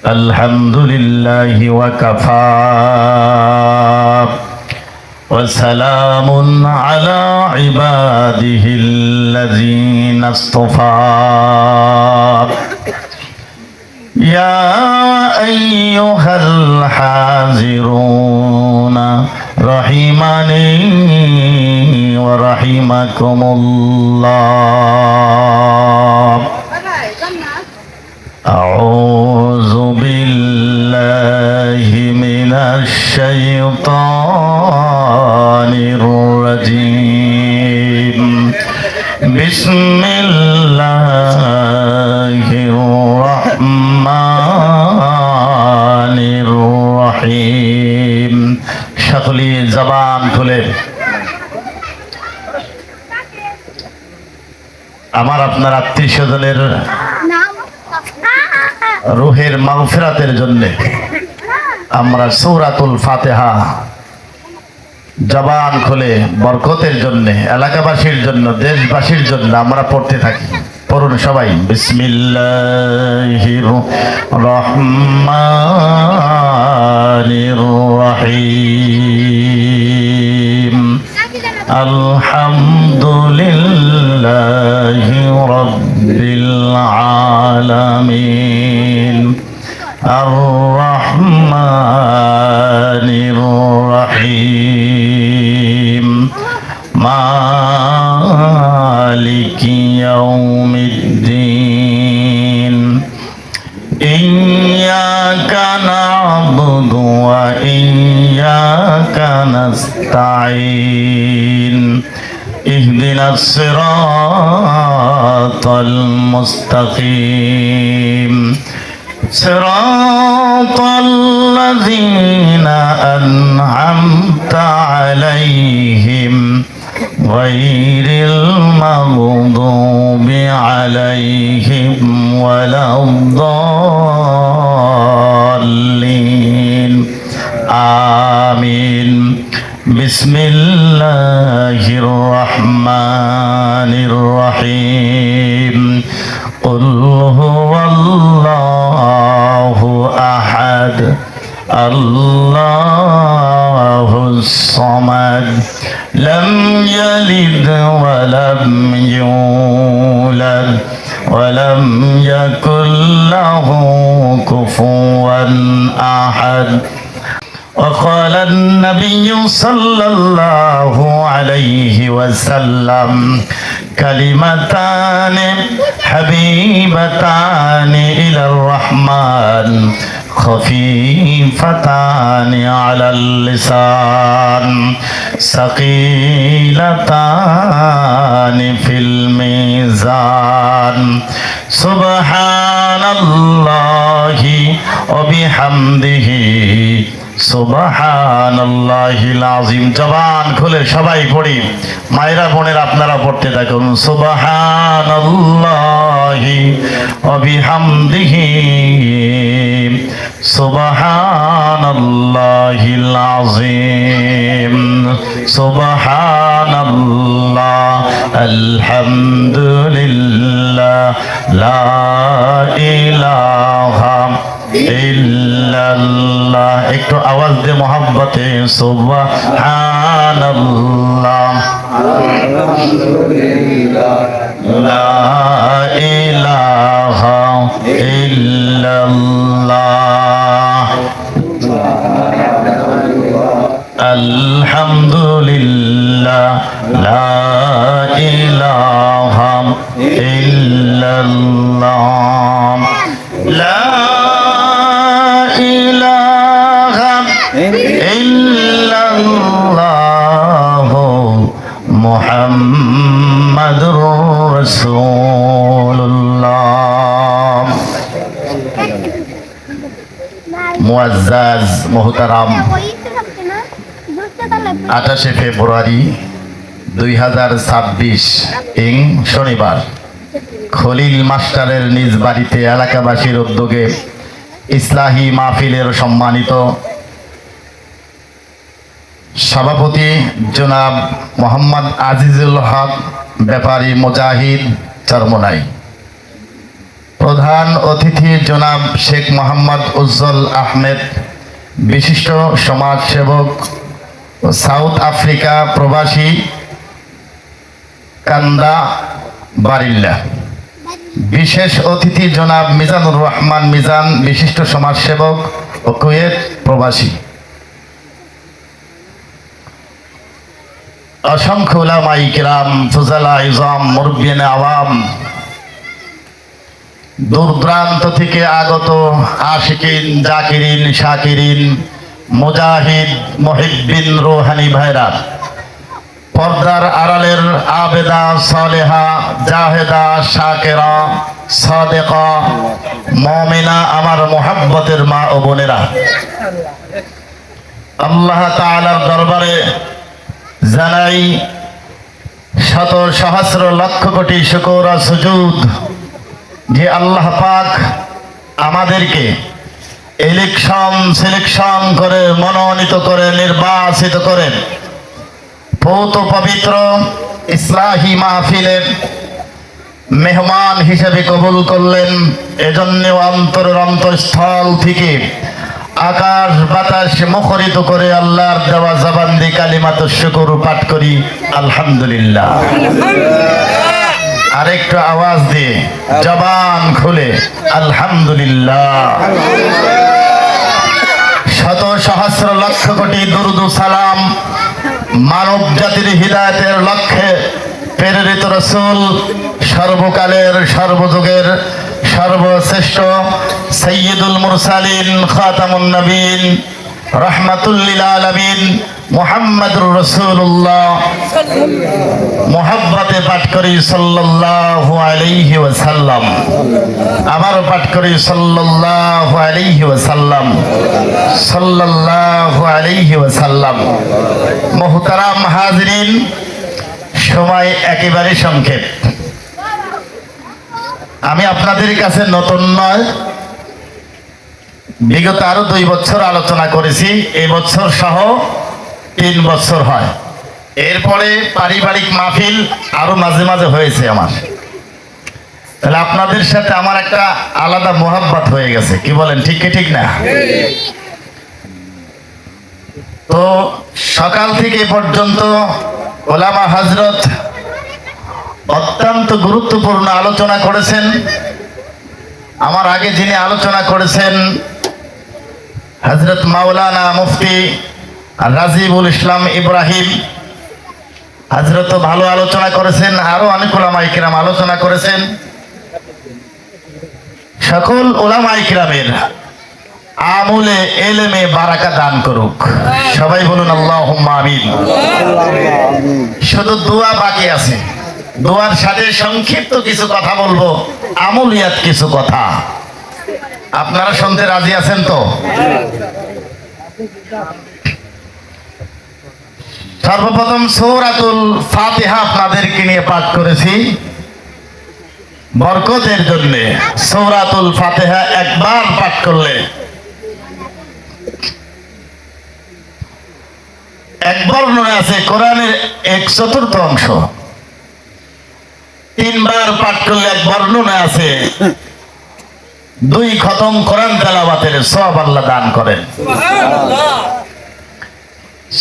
আলহামদুলিল্লাহি ওয়া কাফা ওয়া সালামুন আলা ইবাদিহিল্লাযীনা ইসতাফা ইয়া আইয়ুহাল হাযিরুনা রাহিমানি ওয়া রাহিমাকুমুল্লাহ। আউযু বিল্লাহি মিনাশ শাইতানির রাজীম। বিসমিল্লাহির রহমানির রহিম। সকলে জবান খুলে আমার আপনার আত্মীয় স্বজনের রুহের মাগফিরাতের জন্য আমরা সূরাতুল ফাতিহা জবান খুলে বরকতের জন্য, এলাকাবাসীর জন্য, দেশবাসীর জন্য আমরা পড়তে থাকি। পড়ুন সবাই। বিসমিল্লাহির রহমানির রহিম। আলহামদুলিল্লাহি রাব্বিল আলামিন। আর-রহমানির রহিম। মালিকি ইয়াউমিদ্দিন। ইয়্যাকা না'বুদু ওয়া ইয়্যাকা নাস্তাঈন। ইহদিনাস সিরাতাল মুস্তাকিম। সিরাতাল্লাযীনা আন'আমতা আলাইহিম গায়রিল মাগদুবি আলাইহিম ওয়ালাদ-দাল্লিন। আমিন। বিসমিল্লাহির রহমানির রহিম। কুল হুয়াল্লাহু আহাদ আল্লাহুস সামাদ লাম ইয়ালিদ ওয়া লাম ইউলাদ ওয়া লাম ইয়াকুল লাহু কুফুওয়ান আহাদ। وقال النبي صلى الله عليه وسلم كلمتان حبيبتان إلى الرحمن خفيفتان على اللسان ثقيلتان في الميزان سبحان الله وبحمده সুবহানাল্লাহিল আযীম। জবান খুলে সবাই পড়ি। মায়েরা বোনেরা আপনারা পড়তে থাকুন। সুবহানাল্লাহি ওয়া বিহামদিহি সুবহানাল্লাহিল আযীম। সুবহানাল্লাহ আলহামদুলিল্লাহ লা ইলাহা ইল্লাল্লাহ। একটু আওয়াজ দিয়ে মোহাব্বতে সুবহানাল্লাহ লা ইলাহা ইল্লাল্লাহ আলহামদুলিল্লাহ লা ইলাহা ইল্লাল্লাহ লা মুহাম্মাদুর রাসূলুল্লাহ। মুআজ্জাজ মুহতারাম, 28 ফেব্রুয়ারি 2026 ইং শনিবার খলিল মাস্টারের নিজ বাড়িতে এলাকাবাসীর উদ্যোগে ইসলাহি মাহফিলের সম্মানিত সভাপতি জনাব মোহাম্মদ আজিজুল হক ব্যাপারী মুজাহিদ চরমোনাই, প্রধান অতিথি জনাব শেখ মোহাম্মদ উজ্জ্বল আহমেদ, বিশিষ্ট সমাজসেবক ও সাউথ আফ্রিকা প্রবাসী, কান্দা বারিল্লা। বিশেষ অতিথি জনাব মিজানুর রহমান মিজান, বিশিষ্ট সমাজসেবক ও কুয়েত প্রবাসী। অসংখ্য উলামায়ে কিরাম, ফুজালা ইজাম, মুরব্বিয়ানে আওয়াম, দূর দূরান্ত থেকে আগত আশিকিন, জাকিরিন, শাকিরিন, মুজাহিদ, মুহিব্বিন, রুহানি ভাইরা, পর্দার আড়ালের আবেদা, সালেহা, জাহেদা, শাকেরা, সাদেকা, মুমিনা, আমার মুহাব্বতের মা ও বোনেরা, আল্লাহ তাআলার দরবারে জানাই শত সহস্র লক্ষ কোটি শুকর ও সুজুদ যে আল্লাহ পাক আমাদেরকে সিলেকশন করে, মনোনীত করে, নির্বাচিত করেন পৌত পবিত্র ইসলাহি মাহফিলের মেহমান হিসেবে কবুল করলেন। এজন্য অন্তরের অন্তঃস্থল থেকে আকাশ বাতাস মুখরিত করে আল্লাহর দেওয়া জবান দিয়ে কালিমাতুশ শুকর পাঠ করি আলহামদুলিল্লাহ। আরেকটু আওয়াজ দিয়ে জবান খুলে আলহামদুলিল্লাহ। শত সহস্র লক্ষ কোটি দুরুদ ও সালাম মানব জাতির হিদায়াতের লক্ষ্যে প্রেরিত রাসূল, সর্বকালের সর্বযুগের সর্বশ্রেষ্ঠ সাইয়্যিদুল মুরসালিন, খাতামুন নবীন, রাহমাতুল লিল আলামিন মুহাম্মাদুর রাসূলুল্লাহ, মুহাব্বতে পাঠ করি সাল্লাল্লাহু আলাইহি ওয়াসাল্লাম। আবারও পাঠ করি সাল্লাল্লাহু আলাইহি ওয়াসাল্লাম, সাল্লাল্লাহু আলাইহি ওয়াসাল্লাম। মুহতারাম হাজিরিন, সময় একেবারে সংক্ষেপ। আমি আপনাদের কাছে নতুন নয়, বিগত আরো 2 বছর আলোচনা করেছি, এই বছর সহ 3 বছর হয়। এরপরে পারিবারিক মাহফিল আরো মাঝে মাঝে হয়েছে আমার। তাহলে আপনাদের সাথে আমার একটা আলাদা মোহাব্বত হয়ে গেছে, কি বলেন? ঠিক কি ঠিক না? তো সকাল থেকে পর্যন্ত ওলামা হযরত অত্যন্ত গুরুত্বপূর্ণ আলোচনা করেছেন। আমার আগে যিনি আলোচনা করেছেন হযরত মাওলানা মুফতি রাজিবুল ইসলাম ইব্রাহিম, হযরত ভালো আলোচনা করেছেন। আরো অনেক উলামায়ে কিরাম আলোচনা করেছেন। সকল উলামায়ে কিরামের আমলে এলেমে বারাকা দান করুক, সবাই বলুন আল্লাহুম্মা আমিন। শুধু দোয়া বাকি আছে, দোয়ার সাথে সংক্ষিপ্ত কিছু কথা বলবো, আমলিয়াত কিছু কথা। আপনারা শুনতে রাজি আছেন তো? সর্বপ্রথম সূরাতুল ফাতিহা আপনাদেরকে নিয়ে পাঠ করেছি বরকতের জন্য। সূরাতুল ফাতিহা একবার পাঠ করলে, এক বর্ণনা আছে কোরআনের 1/4 অংশ, 3 বার পাঠ করলে এক বর্ণনা আছে 2 খতম কোরআন তেলাওয়াতের সওয়াব আল্লাহ দান করেন।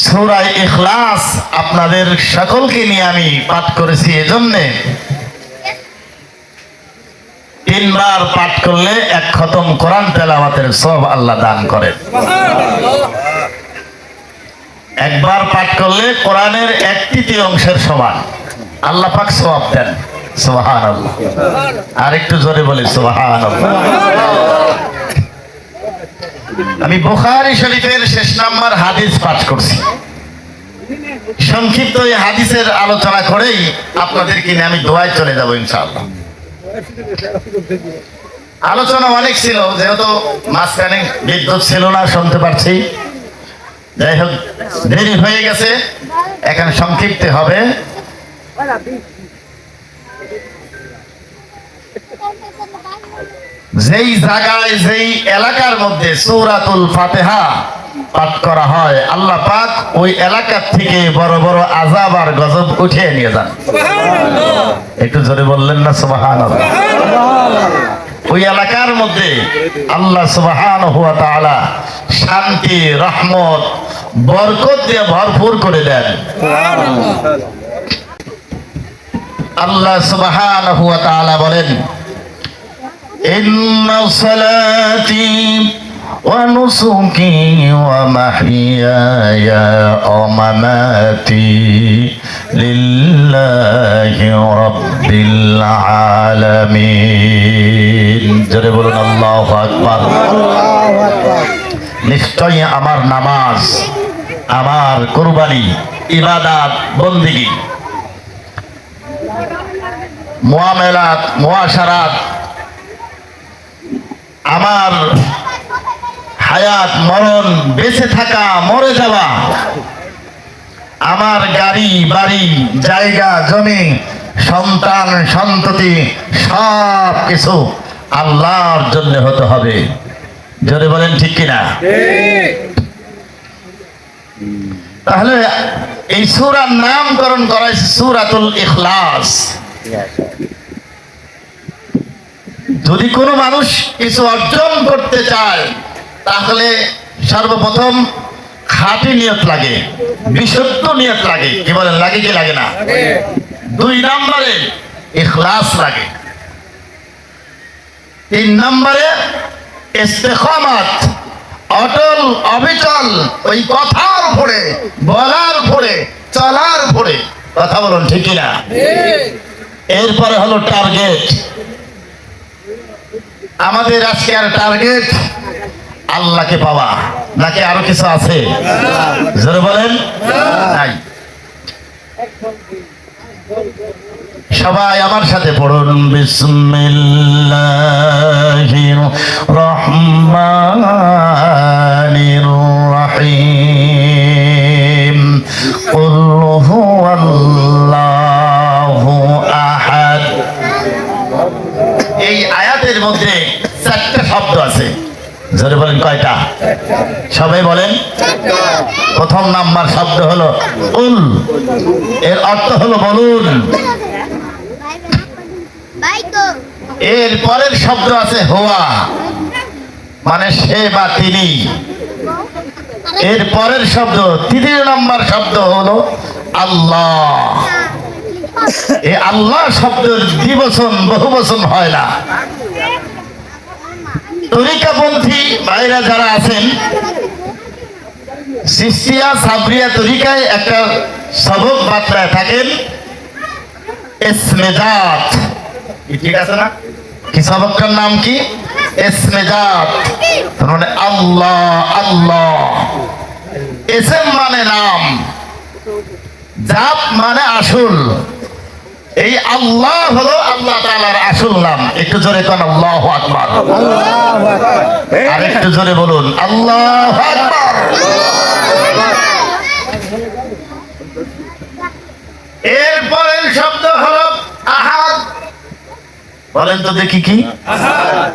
সূরা ইখলাস আপনাদের সকলকে নিয়ে আমি পাঠ করেছি, এজন্যে 3 বার পাঠ করলে 1 খতম কোরআন তেলাওয়াতের সওয়াব আল্লাহ দান করেন। একবার পাঠ করলে কোরআনের 1/3 অংশের সমান আল্লাহ পাক সওয়াব দেন। সুবহানাল্লাহ। আর একটু জোরে বলি সুবহানাল্লাহ। আমি বুখারী শরীফের 6 নম্বর হাদিস পাঠ করছি। সংক্ষিপ্ত এই হাদিসের আলোচনা করেই আপনাদেরকে নিয়ে আমি দোয়ায় চলে যাব ইনশাআল্লাহ। আলোচনা অনেক ছিল, যেহেতু মাঝখানে বিদ্যুৎ ছিল না, শুনতে পারছি। যাই হোক, দেরি হয়ে গেছে, এখন সংক্ষিপ্ত হবে। যেই জায়গায়, যেই এলাকার মধ্যে সূরাতুল ফাতিহা পাঠ করা হয়, আল্লাহ পাক ওই এলাকার থেকে বড় বড় আযাব আর গজব উঠিয়ে নিয়ে যান। একটু জোরে বললেন না সুবহানাল্লাহ? ওই এলাকার মধ্যে আল্লাহ সুবহানাহু ওয়া তাআলা শান্তি, রহমত, বরকত দিয়ে ভরপুর করে দেন। আল্লাহ সুবহানাহু ওয়া তাআলা বলেন, ইন্না সালাতি ওয়া নুসুকি ওয়া মাহইয়ায়া ওয়া মামাতি লিল্লাহি রাব্বিল আলামিন। জোরে বলুন আল্লাহু আকবার। নিশ্চয়ই আমার নামাজ, আমার কুরবানি, ইবাদত, বন্দেগী, মুআমালাত, মুআশারাত, আমার হায়াত, মরণ, বেঁচে থাকা, মরে যাওয়া, আমার গাড়ি, বাড়ি, জায়গা, জমি, সন্তান, সন্ততি, সব কিছু আল্লাহর জন্য হতে হবে। জোরে বলেন ঠিক কিনা? তাহলে এই সূরার নামকরণ করা হয়েছে সূরাতুল ইখলাস। যদি কোনো মানুষ কিছু অর্জন করতে চায় তাহলে সর্বপ্রথম খাঁটি নিয়ত লাগে, বিশুদ্ধ নিয়ত লাগে। কি বলেন, লাগে কি লাগে না? 2 নম্বরে ইখলাস লাগে। 3 নম্বরে ইস্তেকামাত, অটল অবিচল ওই কথার উপরে, বলার উপরে, চলার উপরে। কথা বলুন ঠিক কিনা? এরপরে হলো টার্গেট। আমাদের আজকের টার্গেট আল্লাহকে পাওয়া, নাকি আরো কিছু আছে? জোরে বলেন। নাই। সবাই আমার সাথে পড়ুন, বিসমিল্লাহির রহমানির রহিম। কুল হুয়াল্লাহু আহাদ। এই আয়াতের মধ্যে 4টা শব্দ আছে। জোরে বলেন কয়টা? সবাই বলেন। প্রথম নাম্বার শব্দ হলো কুল, এর অর্থ হলো বলুন। এর পরের শব্দ আছে হুয়া, মানে সে বা তিনি। এর পরের শব্দ, 3 নম্বর শব্দ হলো আল্লাহ। এই আল্লাহ শব্দের দ্বিবচন বহুবচন হয় না। তরিকাপন্থী ভাইরা যারা আছেন, চিশতিয়া, সাবরিয়া তরিকায় একটা সবক বার্তায় থাকেন, ইসমে জাত। ঠিক আছে না? কি সবকটার নাম কি? ইসমে জাত, মানে আল্লাহ। আল্লাহ ইসম মানে নাম, জাত মানে আসল। এই আল্লাহ হলো আল্লাহ তাআলার আসল নাম। একটু জোরে কোন আল্লাহু আকবার। আর একটু জোরে বলুন আল্লাহু আকবার। এরপরের শব্দ হলো আহাদ। বলেন তো দেখি কি? আহাদ।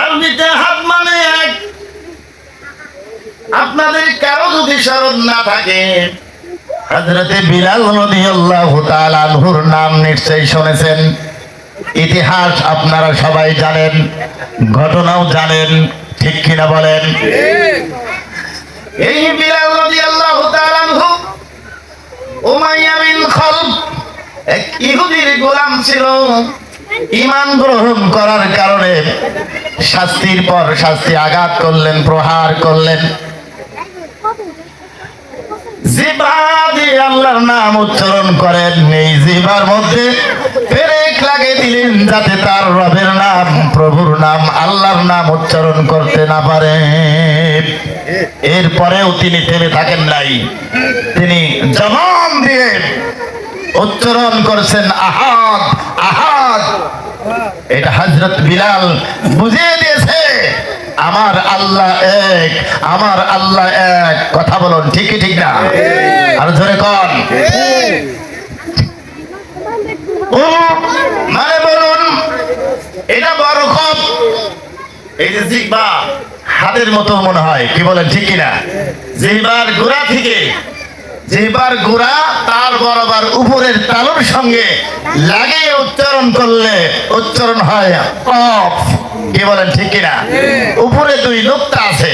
আরবিতে আহাদ মানে এক। আপনাদের কারো যদি স্মরণ না থাকে, হযরতে বিলাল রাদিয়াল্লাহু তাআলা আনহুর নাম নিশ্চয়ই শুনেছেন। ইতিহাস আপনারা সবাই জানেন, ঘটনাও জানেন, ঠিক কিনা বলেন? এই বিলাল রাদিয়াল্লাহু তাআলা আনহু উমাইয়া বিন খালব এক ইহুদির গোলাম ছিল। ঈমান গ্রহণ করার কারণে শাস্তির পর শাস্তি আঘাত করলেন, প্রহার করলেন। জিহ্বা দিয়ে আল্লাহর নাম উচ্চারণ করেন, এই জিহ্বার মধ্যে পেরেক লাগিয়ে দিলেন যাতে তার রবের নাম, প্রভুর নাম, আল্লাহর নাম উচ্চারণ করতে না পারে। এরপরেও তিনি থেমে থাকেন নাই, তিনি জবান দিয়ে উচ্চারণ করছেন আহাদ, আহাদ। এটা হযরত বিলাল বুঝিয়ে দিয়েছে আমার আল্লাহ এক, আমার আল্লাহ এক। কথা বলুন ঠিক কি ঠিক না? আর জোরে কোন? ও মানে বলুন, এটা বড় খপ। এই যে জিহ্বা হাতের মতো মনে হয়, কি বলেন ঠিক কিনা? জিহ্বার গোড়া থেকে জিহ্বার গুড়া তার বরাবর উপরের তালুর সঙ্গে লাগিয়ে উচ্চারণ করলে উচ্চারণ হয় কফ। কি বলেন ঠিক কিনা? উপরে দুই নুক্তা আছে,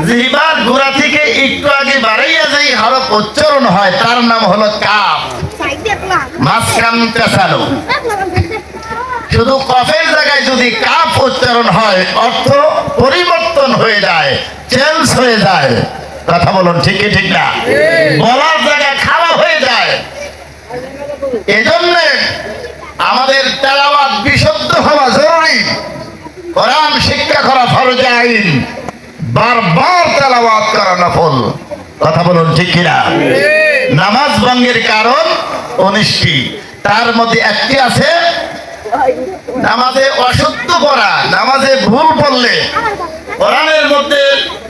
জিহ্বার গুড়া থেকে একটু আগে বাড়াইয়া যেই হরফ উচ্চারণ হয় তার নাম হলো কাফ। মাঝখান পেছানো। শুধু কফের জায়গায় যদি কাফ উচ্চারণ হয় অর্থ পরিবর্তন হয়ে যায়, চেঞ্জ হয়ে যায়। কথা বলুন ঠিক কি ঠিক না? বলার জায়গায় খাওয়া হয়ে যায়। এজন্য আমাদের তেলাওয়াত বিশুদ্ধ হওয়া জরুরি। কোরআন শিক্ষা করা ফরজ আইন, বারবার তেলাওয়াত করা নফল। কথা বলুন ঠিক কিনা? নামাজ ভঙ্গের কারণ 19টি, তার মধ্যে একটি আছে নামাজে অশুদ্ধ পড়া। নামাজে ভুল পড়লে, কোরআনের মধ্যে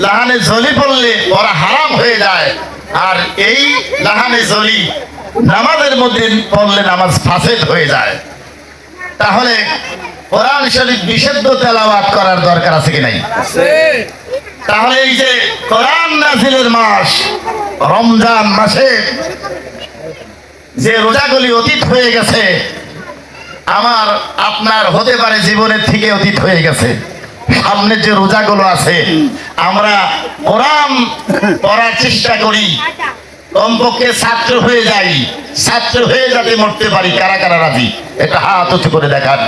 লাহানে জলি পড়লে পড়া হারাম হয়ে যায়। আর এই লাহানে জলি নামাজের মধ্যে পড়লে নামাজ ফাসেদ হয়ে যায়। তাহলে কোরআন শরীফ বিশুদ্ধ তেলাওয়াত করার দরকার আছে কি নাই? তাহলে এই যে কোরআন নাজিলের মাস রমজান মাসে যে রোজাগুলি অতীত হয়ে গেছে, আমার আপনার হতে পারে জীবনের থেকে অতীত হয়ে গেছে, সামনে যে রোজাগুলো আছে আমরা কোরআন পড়ার চেষ্টা করি, কমপক্ষে ছাত্র হয়ে যাই। ছাত্র হয়ে যাতে মরতে পারি, কারা কারা রাজি? এটা হাত উঁচু করে দেখান।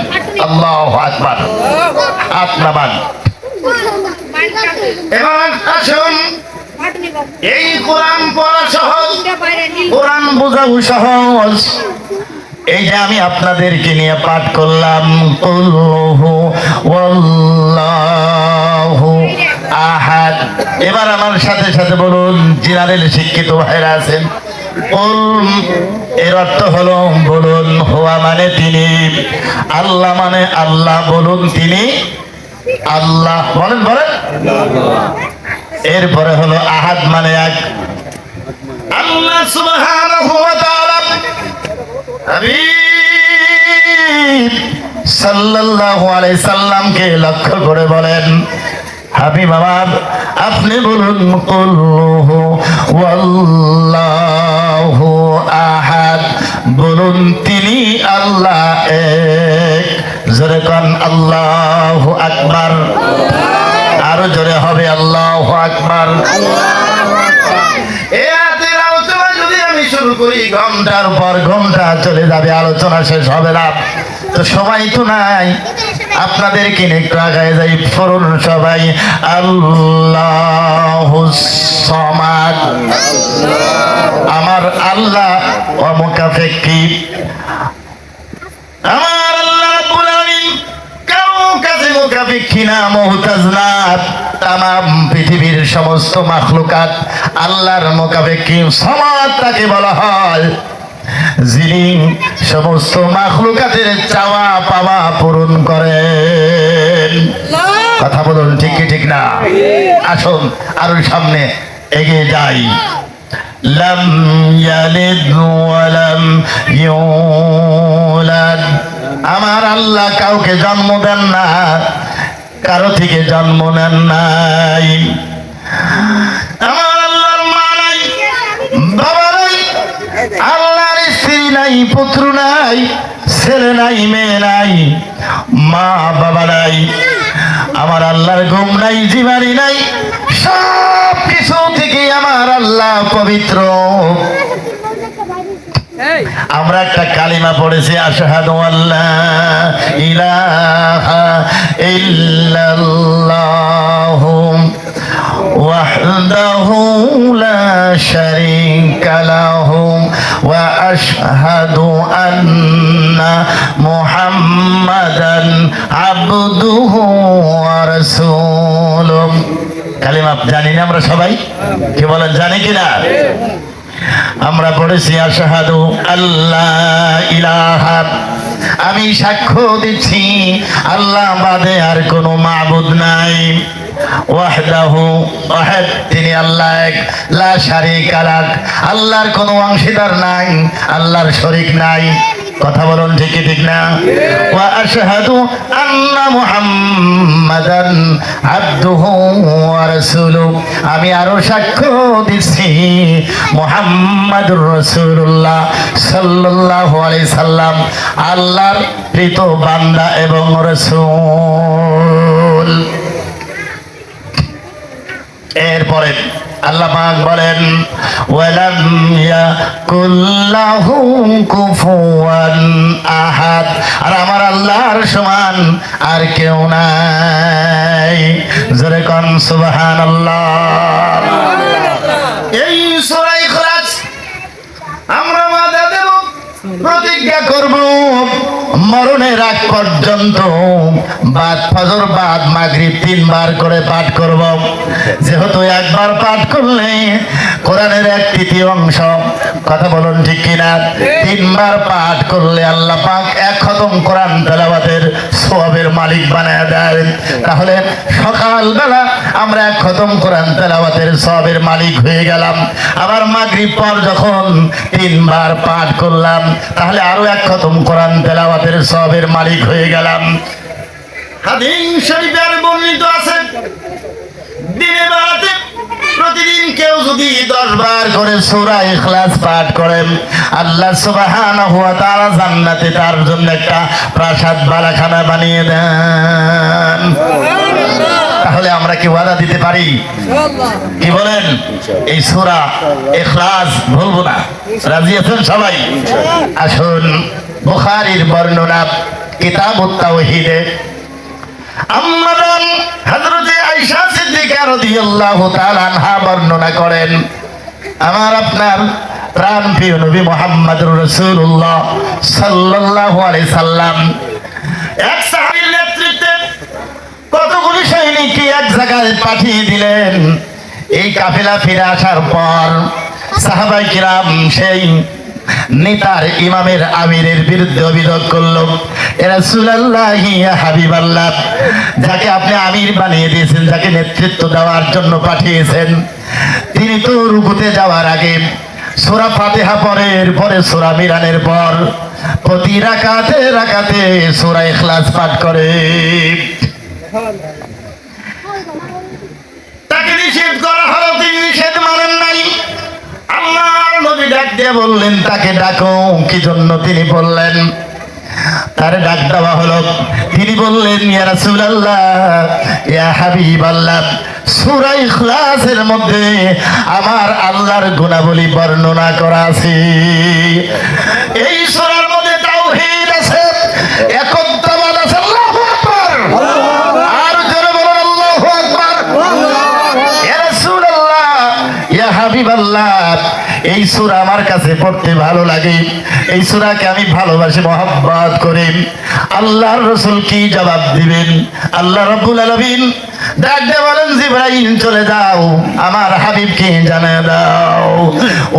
আল্লাহু আকবার। হাত নামান। এবার আসুন, এই কোরআন পড়া সহজ, কোরআন বোঝাও সহজ। এই যে আমি আপনাদেরকে নিয়ে পাঠ করলাম কুল হু ওয়াল্লাহু আহাদ। এবার আমার সাথে সাথে বলুন, জিনারের শিক্ষিত ভাইরা আছেন, কুল এর অর্থ হলো বলুন হুয়া মানে তিনি, আল্লাহ মানে আল্লাহ, বলুন তিনি আল্লাহ। বলেন বলেন। এরপরে হলো আহাদ মানে এক, আল্লাহ সুবহানাহু ওয়া তাআলা হাবিব সাল্লাল্লাহু আলাইহি সাল্লামকে লক্ষ্য করে বলেন, হাবিব আমার আপনি বলুন কুল হু ওয়াল্লাহু আহাদ, বলুন তিনি আল্লাহ এক। জোরে কোন আল্লাহু আকবার। আরো জোরে হবে আল্লাহু আকবার। শুরু করি ঘন্টার পর ঘন্টা চলে যাবে, আলোচনা শেষ হবে না। তো সবাই তো নাই, আপনাদেরকে একটু আগায় যাই। পড়ুন সবাই আল্লাহুস সামাদ। আমার আল্লাহ অমুখাপেক্ষী, আমার আল্লাহ রাব্বুল আলামিন কারো কাছে মুখাপেক্ষী না, মুহতাজ না। তামাম পৃথিবীর সমস্ত মাখলুকাত আল্লাহর মুখাপেক্ষী। সামাদ তাকে বলা হয় যিনি সমস্ত মাখলুকাতের চাওয়া পাওয়া পূরণ করেন। কথা বলুন ঠিক কি ঠিক না? আসুন আরো সামনে এগিয়ে যাই। লাম ইয়ালিদ ওয়া লাম ইউলাদ। আমার আল্লাহ কাউকে জন্ম দেন না, কারো থেকে জন্ম নেন নাই। আমার আল্লাহর মা নাই, বাবা নাই, আল্লাহর স্ত্রী নাই, পুত্র নাই, ছেলে নাই, মেয়ে নাই, মা বাবা নাই। আমার আল্লাহর ঘুম নাই, জীবানি নাই, সব কিছু থেকে আমার আল্লাহ পবিত্র। আমরা একটা কালিমা পড়েছি, আশহাদু আল্লা ইলাহা ইল্লাল্লাহু ওয়াহদাহু লা শারীকা লাহু ওয়া আশহাদু আন্না মুহাম্মাদান আবদুহু ওয়া রাসূলুহু। কালিমা জানি না আমরা সবাই? কি বলেন, জানি কিনা? আমরা পড়েছি আশহাদু আল্লা ইলাহা, আমি সাক্ষ্য দিচ্ছি আল্লাহ বাদে আর কোনো মাবুদ নাই। ওয়াহদাহু, ওয়াহিদ তিনি আল্লাহ এক, লা শারীকা লাহ আল্লাহর কোনো অংশীদার নাই, আল্লাহর শরীক নাই। কথা বলুন ঠিক কি ঠিক না? ওয়া আশহাদু আন্না মুহাম্মাদান আবদুহু ওয়া রাসূলুহু, আমি আরো সাক্ষ্য দিচ্ছি মুহাম্মাদুর রাসূলুল্লাহ সাল্লাল্লাহু আলাইহি সাল্লাম আল্লাহর প্রিয় বান্দা এবং রাসূল। এরপরে আল্লাহ পাক বলেন ওয়ালাম ইয়াকুল লাহু কুফুয়ান আহাদ, আর আমার আল্লাহর সমান আর কেউ নাই। জোরে কোন সুবহানাল্লাহ। এই সূরা ইখলাস আমরা ওয়াদা দেব, প্রতিজ্ঞা করব, মরণের আগ পর্যন্ত বাদ ফজর বাদ মাগরিব 3 বার করে পাঠ করব। যেহেতু একবার পাঠ করলে কোরআনের 1/3 অংশ, কথা বলুন ঠিক কিনা, 3 বার পাঠ করলে আল্লাহ পাক 1 খতম কোরআন তেলাওয়াতের সওয়াবের মালিক বানায় দেয়। তাহলে সকালবেলা আমরা 1 খতম কোরআন তেলাওয়াতের সওয়াবের মালিক হয়ে গেলাম। আবার মাগরিব পর যখন 3 বার পাঠ করলাম, তাহলে আরো 1 খতম কোরআন তেলাওয়াতের সওয়াবের মালিক হয়ে গেলাম। হাদিস শরীফের বর্ণিত আছে, দিনে বেলাতে প্রতিদিন কেউ যদি 10 বার করে সূরা ইখলাস পাঠ করেন, আল্লাহ সুবহানাহু ওয়া তাআলা জান্নাতে তার জন্য একটা প্রাসাদ বালাখানা বানিয়ে দেন। তাহলে আমরা কি ওয়াদা দিতে পারি? কি বলেন? এই সূরা ইখলাস ভুলবো না। রাজি আছেন সবাই? আসুন বুখারীর বর্ণনা কিতাবুত তাওহীদে আম্মাদান হযরতে আয়েশা সিদ্দিকা রাদিয়াল্লাহু তাআলা আনহা বর্ণনা করেন, আমার আপনার প্রাণপ্রিয় নবী মুহাম্মদুর রাসূলুল্লাহ সাল্লাল্লাহু আলাইহি সাল্লাম এক সাহাবীর নেতৃত্বে কতগুলি সৈনিককে এক জায়গায় পাঠিয়ে দিলেন। এই কাফেলা ফিরে আসার পর সাহাবায়ে কিরাম সেই নেতার ইমামের আমিরের বিরুদ্ধে অভিযোগ করল, এ রাসূলুল্লাহ ইয়া হাবিবাল্লাহ, যাকে আপনি আমির বানিয়ে দিয়েছেন, যাকে নেতৃত্ব দেওয়ার জন্য পাঠিয়েছেন, তিনি তো রুকুতে যাওয়ার আগে সূরা ফাতিহা পড়ের পরে সূরা মিরানের পর প্রতি রাকাতে রাকাতে সূরা ইখলাস পাঠ করে। তাকে নিষেধ করা হলো, তিনি নিষেধ মানেন নাই। আল্লাহর নবী ডাক দিয়ে বললেন, তাকে ডাকো। কি জন্য? তিনি বললেন, তারে ডাক দেওয়া হলো। তিনি বললেন, ইয়া রাসূলুল্লাহ, ইয়া হাবিবাল্লাহ, সূরা ইখলাসের মধ্যে আমার আল্লাহর গুণাবলী বর্ণনা করা আছে। এই সূরার মধ্যে তাওহীদ আছে, একত্ববাদ আছে। আল্লাহু আকবার। আর জোরে বলুন আল্লাহু আকবার। ইয়া রাসূলুল্লাহ, ইয়া হাবিবাল্লাহ, এই সূরা আমার কাছে পড়তে ভালো লাগে, এই সূরাকে আমি ভালোবাসি, মহব্বত করি। আল্লাহর রাসূল কি জবাব দিবেন? আল্লাহ রাব্বুল আলামিন ডাক দিয়ে বলেন, জিবরাইল চলে যাও, আমার হাবিবকে জানিয়ে দাও,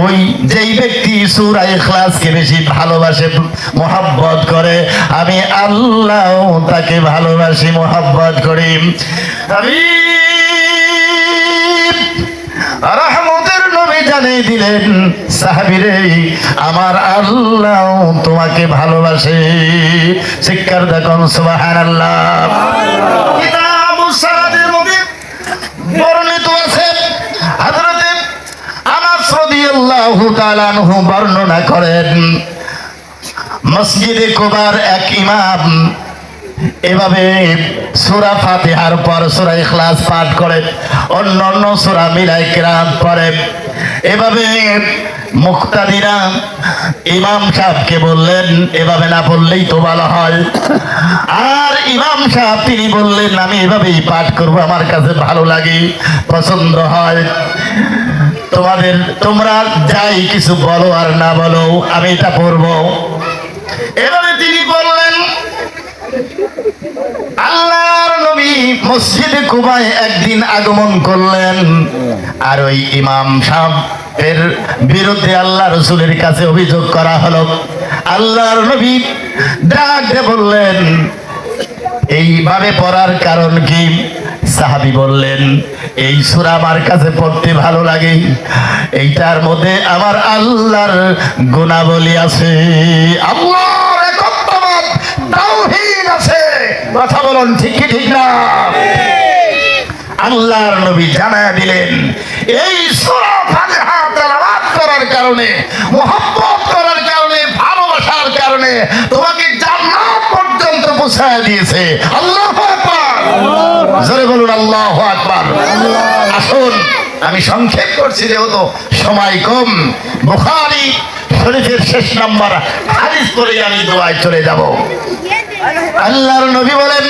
ওই যেই ব্যক্তি সূরা ইখলাসকে বেশি ভালোবাসে, মহব্বত করে, আমি আল্লাহ তাকে ভালোবাসি, মহব্বত করি। রহমতের নবী জানিয়ে দিলেন, সাহাবীরে, আমার আল্লাহ তোমাকে ভালোবাসে। শিক্ষার দেখুন সুবহানাল্লাহ। কিতাবুস সালাতের মধ্যে বর্ণিত আছে, হযরতে আনাস রাদিয়াল্লাহু তাআলা আনহু বর্ণনা করেন, মসজিদে কুবার এক ইমাম এভাবে সূরা ফাতিহার পর সূরা ইখলাস পাঠ করে, অন্যান্য সূরা মিলাই কিরাত পড়ে। এভাবে মুক্তাদিরা ইমাম সাহেবকে বললেন, এভাবে না পড়লেই তো ভালো হয়। আর ইমাম সাহেব তিনি বললেন, আমি এভাবেই পাঠ করব, আমার কাছে ভালো লাগে, পছন্দ হয়। তোমরা যাই কিছু বলো আর না বলো, আমি এটা পড়বো। এভাবে তিনি বললেন। আল্লাহর নবী মসজিদে কুবায় একদিন আগমন করলেন, আর ওই ইমাম সাহেবের বিরুদ্ধে আল্লাহ রাসূলের কাছে অভিযোগ করা হলো। আল্লাহর নবী ডাক দিয়ে বললেন, এইভাবে পড়ার কারণ কি? সাহাবী বললেন, এই সূরা আমার কাছে পড়তে ভালো লাগে, এইটার মধ্যে আমার আল্লাহর গুণাবলী আছে। আল্লাহ কথা বলুন ঠিক কি ঠিক না? আল্লাহর নবী জানায়া দিলেন এই সূরা ফাতিহা তেলাওয়াত করার কারণে, মুহাব্বত করার কারণে, ভালোবাসার কারণে তোমাকে জান্নাত পর্যন্ত পৌঁছায় দিয়েছে। আল্লাহু আকবার, জোরে বলুন আল্লাহু আকবার। আসুন আমি সংক্ষেপ করছি যেহেতু সময় কম। বুখারী শরীফের শেষ নাম্বার হাদিস পড়ে আমি দোয়ায় চলে যাব। আল্লাহর নবী বলেন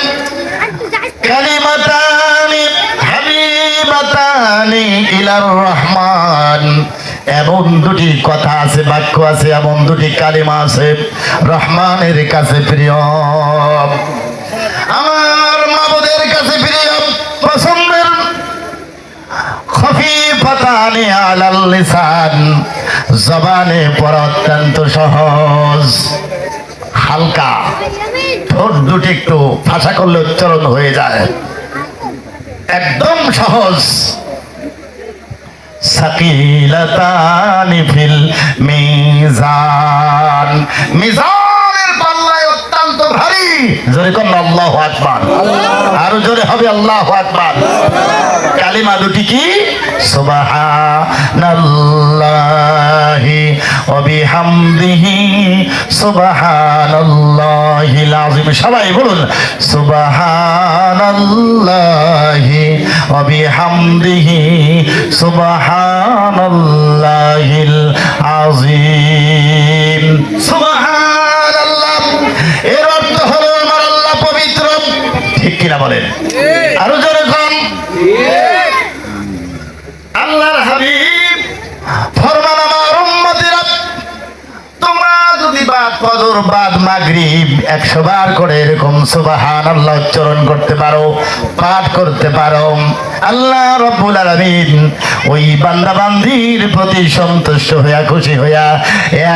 কালিমাতানি হাবিবাতানি ইলার রহমান, এমন দুটি কথা আছে, বাক্য আছে, এমন দুটি কালিমা আছে রহমানের কাছে প্রিয়, আমার মাবুদের কাছে প্রিয়, পছন্দের। খফিফাতানি আলাল লিসান, জবানে পড়া অত্যন্ত সহজ, হালকা, ঠোঁট দুটি একটু ভাষা করলে উচ্চারণ হয়ে যায়, একদম সহজ। সাকিলাতানি ফিল মিজান, মিজানের পাল্লায় অত্যন্ত ভারী। জোরে কোন আল্লাহু আকবার, আরো জোরে হবে আল্লাহু আকবার। কালিমা দুটি কি? সুবহানাল্লাহি ওয়া বিহামদিহি সুবহানাল্লাহিল আযীম। সবাই বলুন সুবহানাল্লাহি ওয়া বিহামদিহি সুবহানাল্লাহিল আযীম। সুবহানাল্লাহ এর অর্থ হলো আমার আল্লাহ পবিত্র, ঠিক কিনা বলেন? আরো জোরে কোন। আল্লাহর হাবিব ফরমান আমার উম্মতিরা তোমরা যদি বাদ ফজর বাদ মাগরিব 100 বার করে এরকম সুবহানাল্লাহ উচ্চারণ করতে পারো, পাঠ করতে পারো, আল্লাহ রাব্বুল আলামিন ওই বান্দা বান্দির প্রতি সন্তুষ্ট হইয়া খুশি হইয়া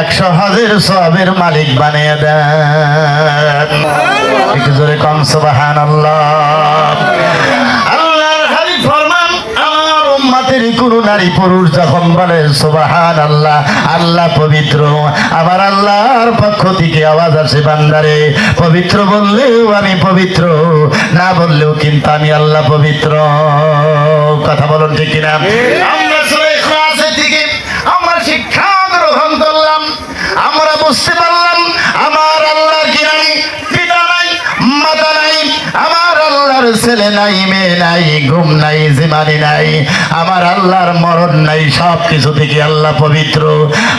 100 হজের সওয়াবের মালিক বানিয়ে দেন। একটু জোরে কম সুবহানাল্লাহ। আল্লাহর হাবিব ফরমান আমার উম্মতের কোন নারী পুরুষ যখন বলে সুবহানাল্লাহ, আল্লাহ পবিত্র, আবার আল্লাহর পক্ষ থেকে আওয়াজ আসে বান্দারে পবিত্র বললেও আমি পবিত্র, না বললেও কিন্তু আমি আল্লাহ পবিত্র। কথা বলুন ঠিক কিনা? আমরা সূরা ইখলাসের থেকে আমরা শিক্ষা গ্রহণ করলাম, আমরা বুঝতে পারলাম আমার আল্লাহর কি নাই? পিতা নাই, মাতা নাই, আমার আল্লাহর ছেলে নাই, মেয়ে নাই, ঘুম নাই, জিমানি নাই, আমার আল্লাহর মরণ নাই, সব কিছু থেকে আল্লাহ পবিত্র।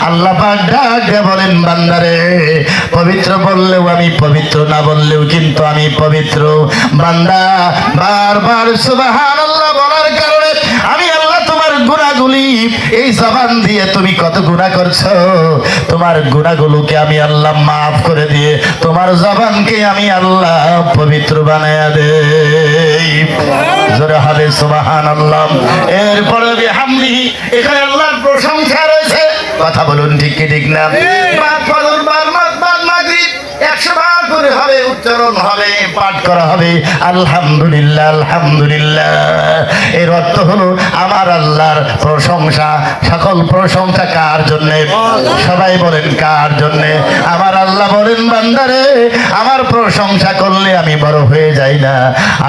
আল্লাহ পাক ডাক দিয়ে বলেন বান্দারে পবিত্র বললেও আমি পবিত্র, না বললেও কিন্তু আমি পবিত্র। বান্দা বারবার সুবহানাল্লাহ বলার কারণে আমি আল্লাহ তোমার গুনাহগুলি, এই জবান দিয়ে তুমি কত গুনাহ করছো, তোমার গুনাহগুলোকে আমি আল্লাহ মাফ করে দিয়ে তোমার জবানকে আমি আল্লাহ পবিত্র বানায়া দেই। জোরে হবে সুবহানাল্লাহ। এরপরে বিহামদিহি, এখানে আল্লাহর প্রশংসা রয়েছে। কথা বলুন ঠিক কি ঠিক না? বাদ ফজর বাদ মাগরিব 100 বার করে হবে, উচ্চারণ হবে, পাঠ করা হবে আলহামদুলিল্লাহ আলহামদুলিল্লাহ। এর অর্থ হলো আমার আল্লাহর প্রশংসা। সকল প্রশংসা কার জন্যে? সবাই বলেন কার জন্যে? আমার আল্লাহ বলেন বান্দারে আমার প্রশংসা করলে আমি বড় হয়ে যাই না,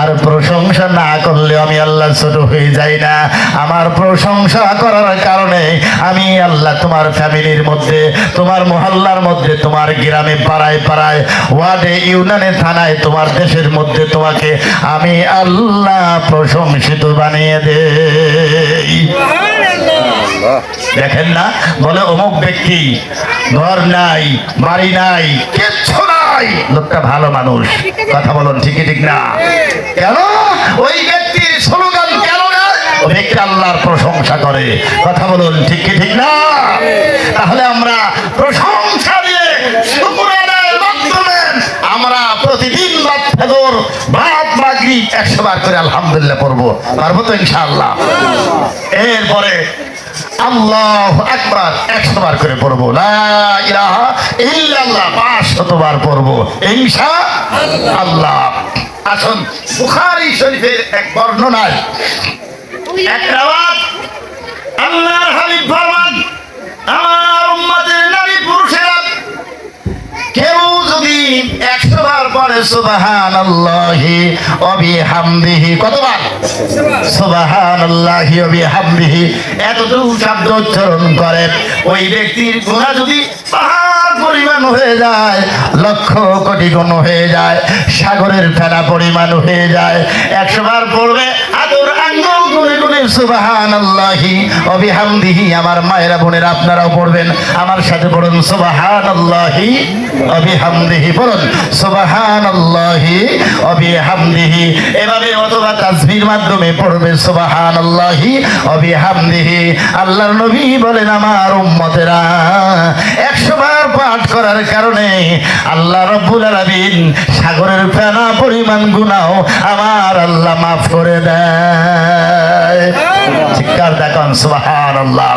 আর প্রশংসা না করলে আমি আল্লাহ ছোট হয়ে যাই না। আমার প্রশংসা করার কারণে আমি আল্লাহ তোমার ফ্যামিলির মধ্যে, তোমার মহল্লার মধ্যে, তোমার গ্রামে, পাড়ায় পাড়ায়, ওয়ার্ডে, ইউনিয়নে, থানায়, তোমার দেশের মধ্যে তোমাকে আমি আল্লাহ প্রশংসিত বানিয়ে দেই। দেখেন না, বলে অমুক ব্যক্তি ঘর নাই, বাড়ি নাই, কিচ্ছু নাই, লোকটা ভালো মানুষ। কথা বলুন ঠিকই ঠিক না? কেন ওই ব্যক্তির স্লোগান কেন না? ওই ব্যক্তি আল্লাহর প্রশংসা করে। কথা বলুন ঠিকই ঠিক না? তাহলে আমরা প্রশংসা দিয়ে শুকর আদায়ের মাধ্যমে আমরা প্রতিদিন ফজর বাদ মাগরিব 100 বার করে আলহামদুলিল্লাহ পড়বো, পারবো তো ইনশাআল্লাহ? এরপরে আল্লাহু আকবার 100 বার করে পড়বো, লা ইলাহা ইল্লাল্লাহ 500 বার পড়বো ইনশাআল্লাহ। আসুন বুখারী শরীফের এক বর্ণনায় এক রাওয়াত আল্লাহর হাবিব ফরমান আমার উম্মতের নারী পুরুষেরা কেউ যদি 100 বার পড়ে সুবহানাল্লাহি ওয়া বিহামদিহি, কতবার? সুবহানাল্লাহি ওয়া বিহামদিহি, এতটুকু শব্দ উচ্চারণ করে, ওই ব্যক্তির গুনাহ যদি পাহাড় পরিমাণ হয়ে যায়, লক্ষ কোটি গুণ হয়ে যায়, সাগরের ফেনা পরিমাণ হয়ে যায়। 100 বার পড়বে, আদর আঙ্গুল গুনে গুনে সুবহানাল্লাহি ওয়া বিহামদিহি। আমার মায়েরা বোনেরা আপনারাও পড়বেন, আমার সাথে পড়ুন সুবহানাল্লাহি ওয়া বিহামদিহি, পড়ুন সুবহানাল্লাহি ওয়া বিহামদিহি। এভাবে অথবা তাসবিহর মাধ্যমে পড়বে সুবহানাল্লাহি ওয়া বিহামদিহি। আল্লাহর নবী বলেন, আমার উম্মতেরা 100 বার পাঠ করার কারণে আল্লাহ রাব্বুল আলামিন সাগরের ফেনা পরিমাণ গুনাহ আমার আল্লাহ মাফ করে দেয়। চিৎকার দেখান সুবহানাল্লাহ।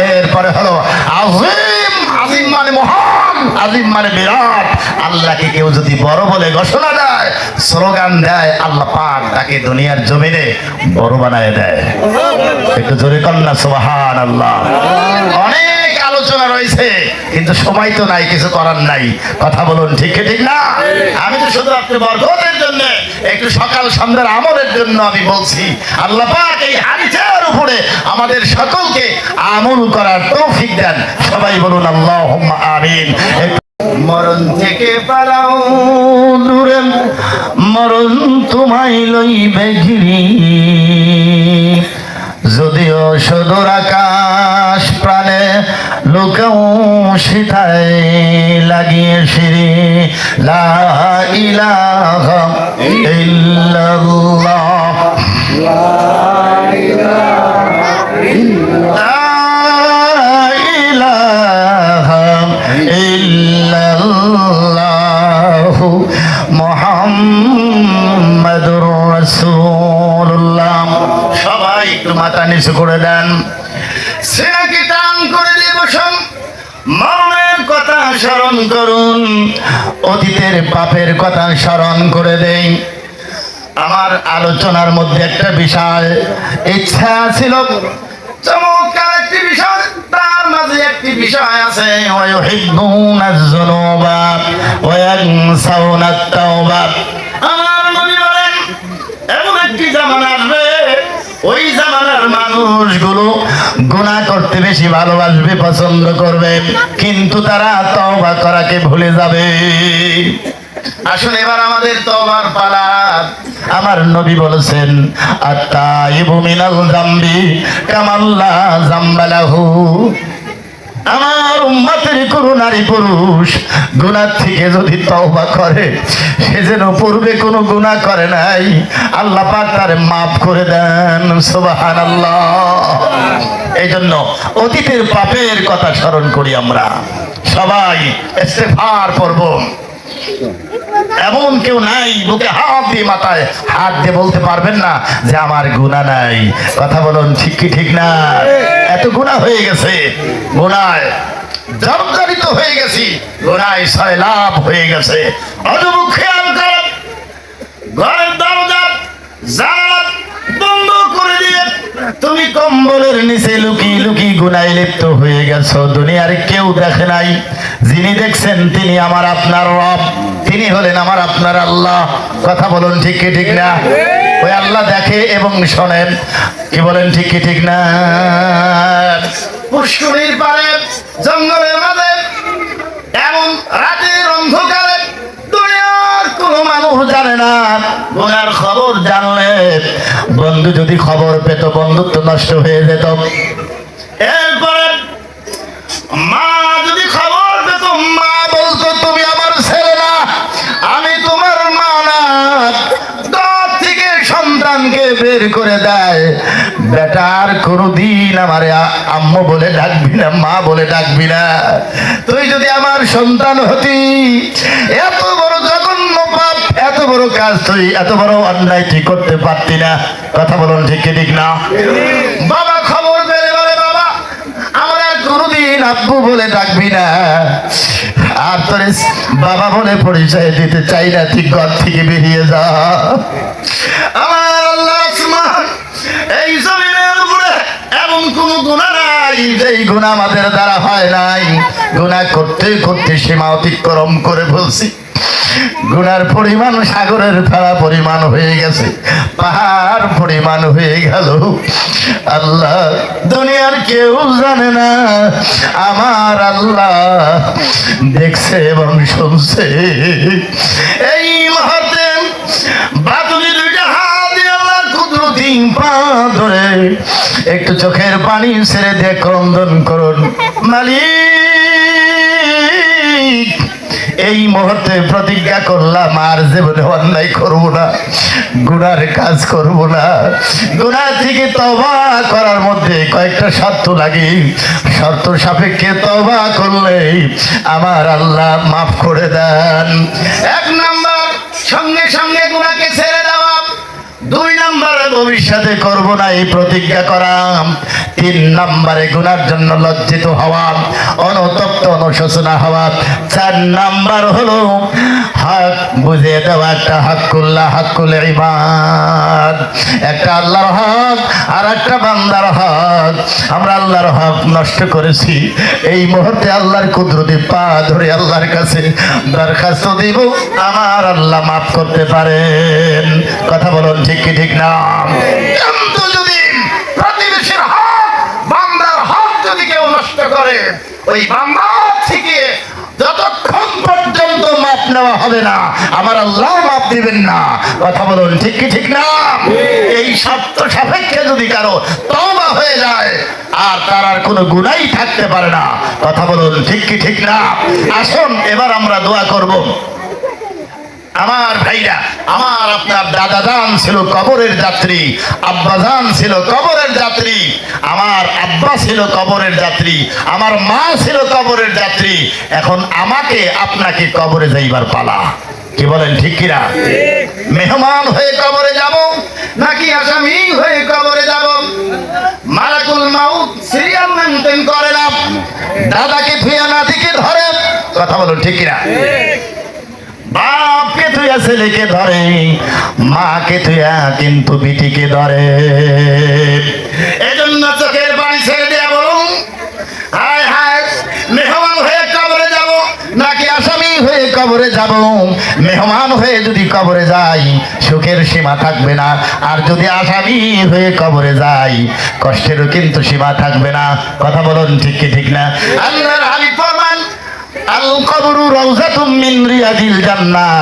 এরপরে হলো আজিম। আজিম মানে মহান, আজিম মানে বিরাট। আল্লাহকে কেউ যদি বড় বলে ঘোষণা দেয়, স্লোগান দেয়, আল্লাহ পাক তাকে দুনিয়ার জমিনে বড় বানায় দেয়। একটু জোরে কন্যা সুবহানাল্লাহ। অনেক আলোচনা রয়েছে, কিন্তু সময় তো নাই, কিছু করার নাই। কথা বলুন ঠিক ঠিক না? আমি তো শুধু আপনি বরকতের জন্য, একটু সকাল সন্ধ্যার আমলের জন্য আমি বলছি। আল্লাহ পাক এই হাদিসের উপরে আমাদের সকলকে আমল করার তৌফিক দেন। সবাই বলুন আল্লাহুম্মা আমিন। মরণ থেকে পালাও দূরে, মরণ তোমায় লইবে ঘিরি, যদিও সুদূর আকাশ প্রাণে লোকাও সিথায় লাগিয়ে সিঁড়ি। লা ইলাহা ইল্লাল্লাহ, লা ইলাহা ইল্লাল্লাহ মুহাম্মাদুর রাসূলুল্লাহ। সবাই একটু মাথা নিচু করে দেন, সিনাকে টান করে দিয়ে বসুন। মরণের কথা স্মরণ করুন, অতীতের পাপের কথা স্মরণ করে দেই। আমার আলোচনার মধ্যে একটা বিষয় ইচ্ছা ছিল, চমৎকার একটি বিষয়, তার মাঝে একটি বিষয় আছে, ওয়ায়ুহিব্বুনাজ যুনুবা ওয়া ইয়ানসাউনাত তাওবা। আমার নবী বলেন, এমন একটি জামানা আসবে, ওই জামানার মানুষগুলো গুনাহ করতে বেশি ভালোবাসবে, পছন্দ করবে, কিন্তু তারা তওবা করাকে ভুলে যাবে। আসলে এবার আমাদের তওবার পালা। আমার নবী বলেছেন, আত-তাইবু মিনাল যামবি কামাল্লা যামবা লাহু। আমার উম্মতের কোন নারী পুরুষ গুনাহ থেকে যদি তওবা করে, সে যেন পূর্বে কোনো গুনাহ করে নাই, আল্লাহ পাক তারে মাফ করে দেন। সুবহানাল্লাহ। এই জন্য অতীতের পাপের কথা স্মরণ করি আমরা সবাই, ইস্তেগফার করব। এমন কেউ নাই বুকে হাত দিয়ে, মাথায় হাত দিয়ে বলতে পারবেন না যে আমার গুনাহ নাই। কথা বলুন ঠিক কি ঠিক না? এত গুনাহ হয়ে গেছে, গুনায় জর্জরিত হয়ে গেছি, গুনায় সয়লাভ হয়ে গেছে। অযুব খেয়াল করেন, ঘরের দরজা জানালা বন্ধ করে দিয়ে তুমি কম্বলের নিচে লুকিয়ে লুকিয়ে গুনায় লিপ্ত হয়ে গেছো। দুনিয়ার কেউ দেখে নাই, যিনি দেখছেন তিনি আমার আপনার রব, তিনি হলেন আমার আপনার আল্লাহ। কথা বলুন ঠিক কি ঠিক না? ওই আল্লাহ দেখে এবং শোনেন। কি বলেন ঠিক কি ঠিক না? পুষ্করিণীর পাড়ে, জঙ্গলের মাঝে, এমন রাতের অন্ধকারে দুনিয়ার কোনো মানুষ জানে না। গুনার খবর জানলে বন্ধু যদি খবর পেত, বন্ধুত্ব নষ্ট হয়ে যেত। এরপরে মা যদি খবর পেত, মা বলতো, তুমি আমার ছেলে না, আমি তোমার মা না। দর থেকে সন্তানকে বের করে দেয়, বেটার কোনদিন আমারে আম্মু বলে ডাকবি না, মা বলে ডাকবি না। তুই যদি আমার সন্তান হতি, এত বড় জঘন্য পাপ, এত বড় কাজ, তুই এত বড় অন্যায় তুই করতে পারতি না। কথা বলুন ঠিক কি ঠিক না? বাবা খবর পেলে বলে, বাবা আমরা কোনদিন আব্বু বলে ডাকবি না, আর তোর বাবা বলে পরিচয় দিতে চাই না, তুই ঘর থেকে বেরিয়ে যা। আমার আল্লাহ আসমান, এই জমিনের উপরে এমন কোন গুনাহ নাই যেই গুনাহ আমাদের দ্বারা হয় নাই। গুনাহ করতে করতে সীমা অতিক্রম করে বলছি, গুনার পরিমাণ সাগরের ফেলা পরিমাণ হয়ে গেছে, পাহাড় পরিমাণ হয়ে গেল। আল্লাহ দুনিয়ার কেউ জানে না, আমার আল্লাহ দেখছে এবং শুনছে। এই মুহূর্তে বাতুলি দুইটা হাত দিয়ে আল্লাহর কুদরতি পা ধরে একটু চোখের পানি ছেড়ে দিয়ে ক্রন্দন করুন, মালিক এই মুহূর্তে প্রতিজ্ঞা করলাম আর জীবনে অন্যায় করবো না, গুনার কাজ করব না। গুনাহ থেকে তওবা করার মধ্যে কয়েকটা শর্ত লাগে, শর্ত সাপেক্ষে তওবা করলে আমার আল্লাহ মাফ করে দেন। 1 নাম্বার সঙ্গে সঙ্গে গুনাহকে ছেড়ে দেওয়া, 2 নম্বরে ভবিষ্যতে করব না এই প্রতিজ্ঞা করা, 3 নম্বরে গুনার জন্য লজ্জিত হওয়া, অনুতপ্ত অনুশোচনা হওয়া, 4 নাম্বার হলো হক বুঝিয়ে দেওয়া, একটা হকুল্লাহ হকুল ইবাদ, একটা আল্লাহর হক আর একটা বান্দার হক। আমরা আল্লাহর হক নষ্ট করেছি, এই মুহূর্তে আল্লাহর কুদরতি পা ধরে আল্লাহর কাছে দরখাস্ত দিব, আমার আল্লাহ মাফ করতে পারেন। কথা বলুন ঠিক কি ঠিক না? কিন্তু যদি প্রতিবেশীর হক বান্দার হক যদি কেউ নষ্ট করে, ওই বান্দার থেকে যতক্ষণ পর্যন্ত মাপ নেওয়া হবে না আমার আল্লাহ মাপ দিবেন না। কথা বলুন ঠিক কি ঠিক না? এই শর্ত সাপেক্ষে যদি কারো তওবা হয়ে যায় আর তার আর কোনো গুনাহ থাকতে পারে না। কথা বলুন ঠিক কি ঠিক না? আসুন এবার আমরা দোয়া করব। আমার ভাইরা, আমার আপনার দাদাজান ছিল কবরের যাত্রী, আব্বাজান ছিল কবরের যাত্রী, আমার আব্বা ছিল কবরের যাত্রী, আমার মা ছিল কবরের যাত্রী। এখন আমাকে আপনাকে কবরে যাইবার পালা। কি বলেন ঠিক কিনা? মেহমান হয়ে কবরে যাব নাকি আসামি হয়ে কবরে যাব? মালাকুল মাউত সিরিয়াল মেনটেন করে না, দাদাকে থুয়া নাতিকে ধরে। কথা বলুন ঠিক কিনা? বাপকে তুইয়া ছেলেকে ধরে, মাকে তুইয়া কিন্তু বিটিকে ধরে। এজন্য চোখের পানি ছেড়ে দেয়া বলুন, হায় হায় মেহমান হয়ে কবরে যাব নাকি আসামি হয়ে কবরে যাব? মেহমান হয়ে যদি কবরে যাই সুখের সীমা থাকবে না, আর যদি আসামি হয়ে কবরে যাই কষ্টেরও কিন্তু সীমা থাকবে না। কথা বলুন ঠিক কি ঠিক না? আল্লাহর হাবিব ফরমান, আল কবরু রাউযাতুম মিন রিয়াদিল জান্নাহ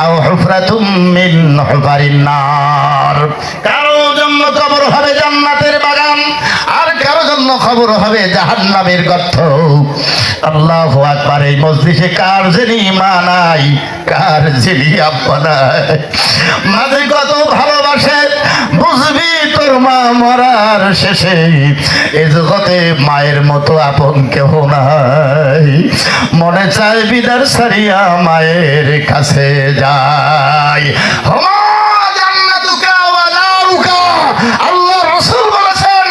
আও হুফরাতুম মিন হুফারিন নার। কারো জন্য কবর হবে জান্নাতের বাগান, আর কারো জন্য কবর হবে জাহান্নামের গর্ত। আল্লাহু আকবার। এই মজলিসে কার যিনি মা নাই, কার যিনি আব্বা নাই, মাঝে কত ভালোবাসে বুঝবি তোর মা মরার শেষে এ জগতে মায়ের মতো আপন কেহ নাই। মনে চায় বিদার সারিয়া মায়ের কাছে যাই। হুমা জান্নাতুকা ওয়া নারুকা। আল্লাহ রাসূল বলেছেন,